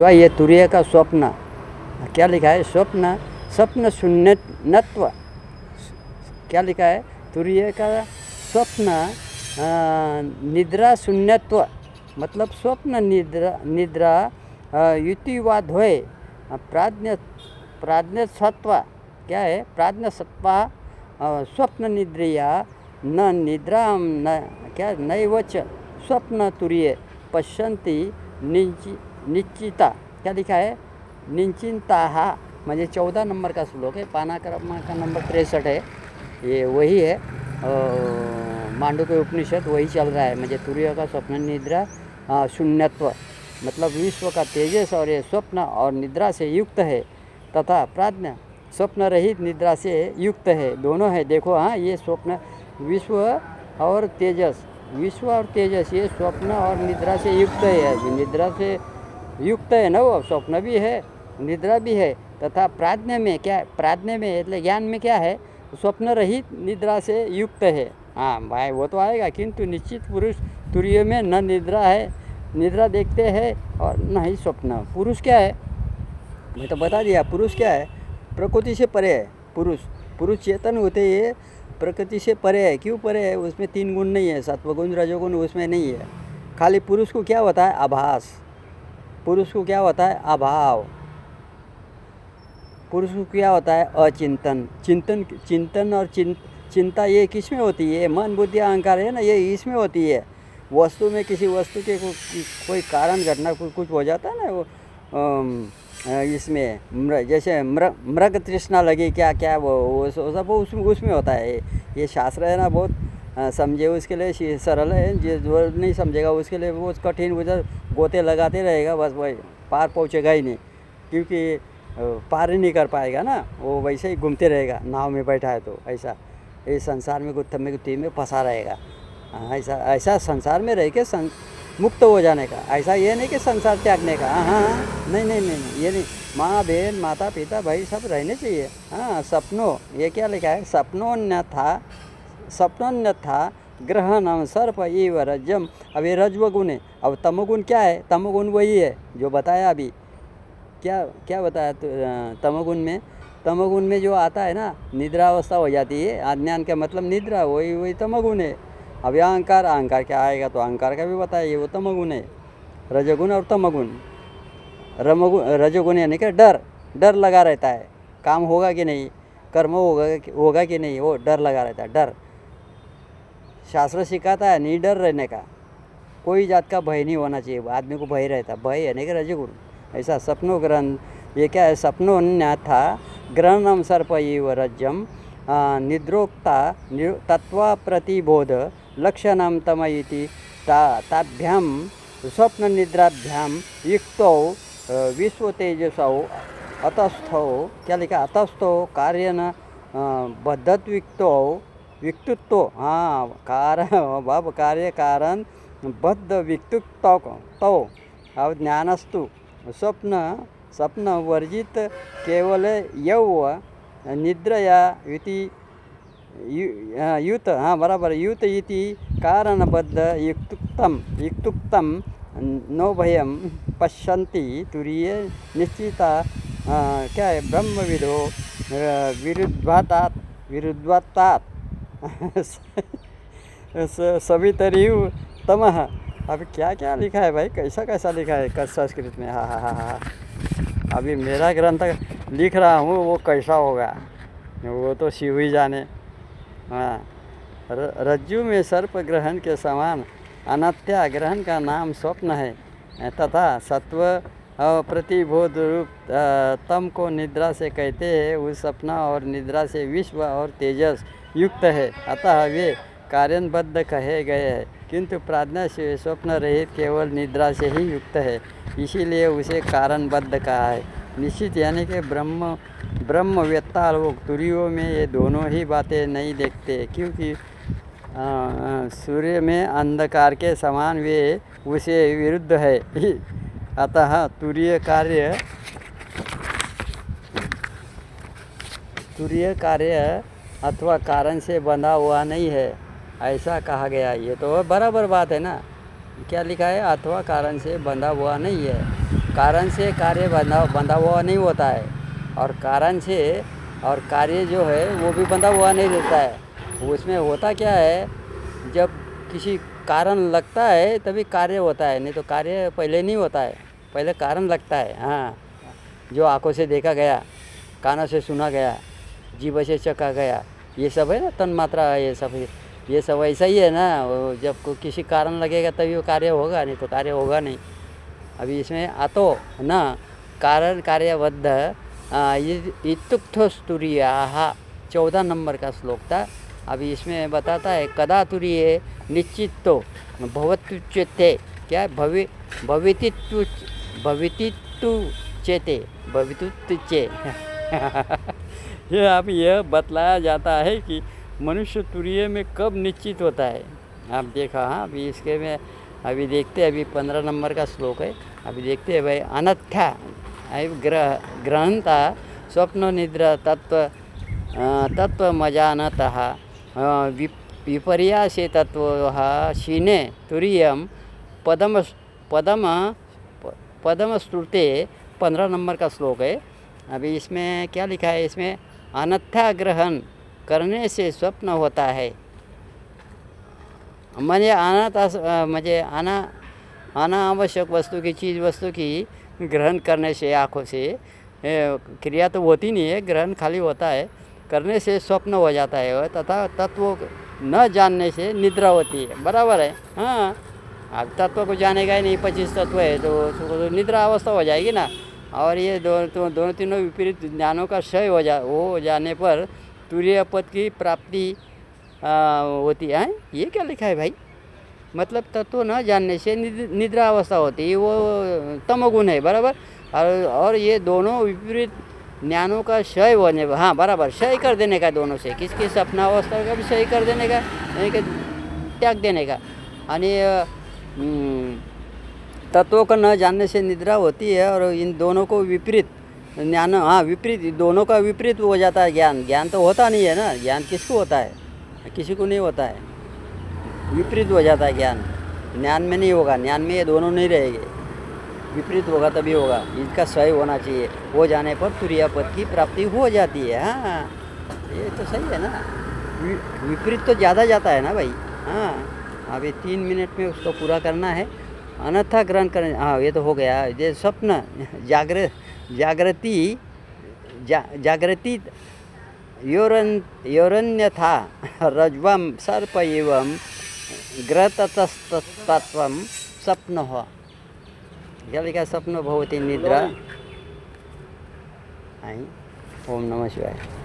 ये तुरीय का स्वप्न क्या लिखा है? स्वप्न स्वप्न शून्यत्व क्या लिखा है? तुरीय का स्वप्न निद्रा शून्यत्व मतलब स्वप्न निद्रा निद्रा युतिवाद होय प्राज्ञ सत्व क्या है? प्राज्ञ सत्वा स्वप्न निद्रिया न निद्रा न क्या नैवच स्वप्न तुरीय पश्यन्ति निश्चिता क्या लिखा है? निश्चिंता म्हणजे 14 नंबर का श्लोक है, पाना क्रमांक नंबर 63 है। ये वही है मांडुक्य उपनिषद वही चल रहा है। म्हणजे तुरीय का स्वप्न निद्रा शून्यत्व मतलब विश्व का तेजस और ये स्वप्न और निद्रा से युक्त है तथा प्राज्ञ स्वप्न रहित निद्रा से युक्त है, दोनों है। देखो ये स्वप्न विश्व और तेजस ये स्वप्न और निद्रा से युक्त है। निद्रा से युक्त है ना, वो स्वप्न भी है निद्रा भी है तथा प्राज्ञ में क्या है? प्राज्ञ में એટલે ज्ञान में क्या है? स्वप्न रहित निद्रा से युक्त है। भाई वो तो आएगा, किंतु निश्चित पुरुष तुरीय में न निद्रा है, निद्रा देखते हैं और न ही स्वप्न। पुरुष क्या है? मैं तो बता दिया पुरुष क्या है? प्रकृति से परे है। पुरुष चेतन होते ये प्रकृति से परे है। क्यों परे है? उसमें 3 गुण नहीं है, सत्वगुण रजोगुण उसमें नहीं है। खाली पुरुष को क्या होता है? आभास। पुरुष को क्या होता है? अभाव। पुरुष को क्या होता है? अचिंतन। चिंतन और चिंता ये किस में होती है? मन बुद्धि अहंकार है ना, ये इसमें होती है। वस्तु में किसी वस्तु के कोई कारण घटना कुछ हो जाता है ना, वो इसमें जैसे मृग तृष्णा लगी क्या वो सब उसमें होता है। ये शास्त्र है ना, बहुत समझे उसके लिए सरल है, जो नहीं समझेगा उसके लिए वो कठिन, उधर गोते लगाते रहेगा, बस वही पार पहुँचेगा ही नहीं, क्योंकि पार ही नहीं कर पाएगा ना, वो वैसे ही घूमते रहेगा नाव में बैठा है। तो ऐसा इस संसार में गुत्थम में फंसा रहेगा। ऐसा संसार में रह के मुक्त हो जाने का, ऐसा ये नहीं कि संसार त्यागने का। नहीं, ये नहीं। माँ बहन माता पिता भाई सब रहने चाहिए। सपनों ये क्या लिखा है? सपनोन्यथा ग्रहणम सर्प इव रज्जम। अब ये रज्वगुण है। अब तमोगुण क्या है? तमोगुण वही है जो बताया अभी। क्या बताया तमोगुण में जो आता है ना, निद्रावस्था हो जाती है। अज्ञान का मतलब निद्रा, वही तमोगुण है। अब अहंकार क्या आएगा? तो अहंकार का भी बताया, ये वो तमोगुण है। रजोगुण और तमोगुण। रजोगुण यानी कि डर लगा रहता है, काम होगा कि नहीं, कर्म होगा कि नहीं, वो डर लगा रहता है। डर शास्त्र सिखाता है निडर रहने का, कोई जात का भय नहीं होना चाहिए। आदमी को भय रहता, भय यानी कि रजोगुण। ऐसा सपनों ग्रहण, ये क्या है? सपनोन्यथा ग्रहणम सर्प इव रज्जम निद्रोक्ता तत्व प्रतिबोध लक्षणम तम इति ताभ्याम स्वप्न निद्राभ्याम युक्तौ विश्व तेजसौ अतस्थौ क्या लिखा? अतस्थौ कार्यन बद्धत्विक्तौ विक्तुत्व कार्य कारण बद्ध विक्तुत्व अब ज्ञानस्तु स्वप्न वर्जित केवल यव निद्रया युत बराबर युत इति कारणबद्ध युक्तुक्तम नो भयम पश्यन्ति तुरीय निश्चिता क्या है? ब्रह्मविदो विरुद्धातात सवितरिव तमः। अभी क्या लिखा है भाई? कैसा लिखा है संस्कृत में? हाँ। अभी मेरा ग्रंथ लिख रहा हूँ, वो कैसा होगा वो तो शिव ही जाने। रज्जु में सर्प ग्रहण के समान अनत्या ग्रहण का नाम स्वप्न है तथा सत्व प्रतिबोध रूप तम को निद्रा से कहते हैं। उस सपना और निद्रा से विश्व और तेजस युक्त है, अतः वे कार्यबद्ध कहे गए हैं, किंतु प्राज्ञा से स्वप्न रहित केवल निद्रा से ही युक्त है, इसीलिए उसे कारणबद्ध कहा है। निश्चित यानी कि ब्रह्मवेत्ता लोग तुरियों में ये दोनों ही बातें नहीं देखते, क्योंकि सूर्य में अंधकार के समान वे उसे विरुद्ध है। अतः तुरीय कार्य अथवा कारण से बंधा हुआ नहीं है, ऐसा कहा गया। ये तो बराबर बात है ना। क्या लिखा है? अथवा कारण से बंधा हुआ नहीं है। कारण से कार्य बंधा बंधा हुआ नहीं होता है, और कारण से और कार्य जो है वो भी बंधा हुआ नहीं रहता है। उसमें होता क्या है, जब किसी कारण लगता है तभी कार्य होता है, नहीं तो कार्य पहले नहीं होता है, पहले कारण लगता है। हाँ, जो आंखों से देखा गया, कानों से सुना गया, जीभ से चखा गया, ये सब है ना तन्मात्रा, ये सब ऐसा ही है ना। वो जब किसी कारण लगेगा तभी वो कार्य होगा, नहीं तो कार्य होगा नहीं। अभी इसमें आतो न कारण कार्यबद्ध इत्युक्तस्तुरीयाः 14 नंबर का श्लोक था। अभी इसमें बताता है कदा तुरीये निश्चितो भवत्युच्यते, क्या भवितित्व भवितित्वचेते भवितुच्चे ये आप यह बतलाया जाता है कि मनुष्य तुरीय में कब निश्चित होता है। आप देखा, हाँ, अभी इसके में अभी देखते हैं, अभी 15 नंबर का श्लोक है। अभी देखते हैं भाई, अनथा ग्रहणता स्वप्न निद्रा तत्वमजानतः विपर्यासे तत्वः क्षीणे तुरीयम पदमस्तुते 15 नंबर का श्लोक है। अभी इसमें क्या लिखा है, इसमें अनथा ग्रहण करने से स्वप्न होता है। म्हणजे अनावश्यक वस्तु की चीज़ वस्तु की ग्रहण करने से, आँखों से क्रिया तो होती नहीं है, ग्रहण खाली होता है, करने से स्वप्न हो जाता है, तथा तत्व न जानने से निद्रा होती है। बराबर है। हाँ, अब तत्व को जानेगा ही नहीं, 25 तत्व है तो निद्रा अवस्था हो जाएगी ना। और ये दोनों तीनों विपरीत ज्ञानों का क्षय हो जाने पर तुरीय पद की प्राप्ति होती है। ये क्या लिखा है भाई, मतलब तत्व न जानने से निद्रा अवस्था होती है, वो तमोगुण है। बराबर। और ये दोनों विपरीत ज्ञानों का क्षय होने, हाँ बराबर, क्षय कर देने का दोनों से, किसकी सपना अवस्था का भी क्षय कर देने का, यानी कि त्याग देने का। यानी तत्वों को न जानने से निद्रा होती है, और इन दोनों को विपरीत ज्ञान, हाँ विपरीत, दोनों का विपरीत हो जाता है ज्ञान। ज्ञान तो होता नहीं है ना, ज्ञान किसको होता है, किसी को नहीं होता है, विपरीत हो जाता है ज्ञान। ज्ञान में नहीं होगा, ज्ञान में ये दोनों नहीं रहेंगे, विपरीत होगा तभी होगा। इसका क्षय होना चाहिए, हो जाने पर तुरीय पद की प्राप्ति हो जाती है। हाँ, ये तो सही है ना, विपरीत तो ज़्यादा जाता है ना भाई। हाँ, अभी 3 मिनट में उसको पूरा करना है। अन्यथा ग्रहण करें, हाँ ये तो हो गया। ये स्वप्न जागृति योरन्यथा रज्वम सर्प एवं ग्रहतस्तत्वं स्वप्नः, क्या लिखा, स्वप्न भवति निद्रा। ओम नमः शिवाय।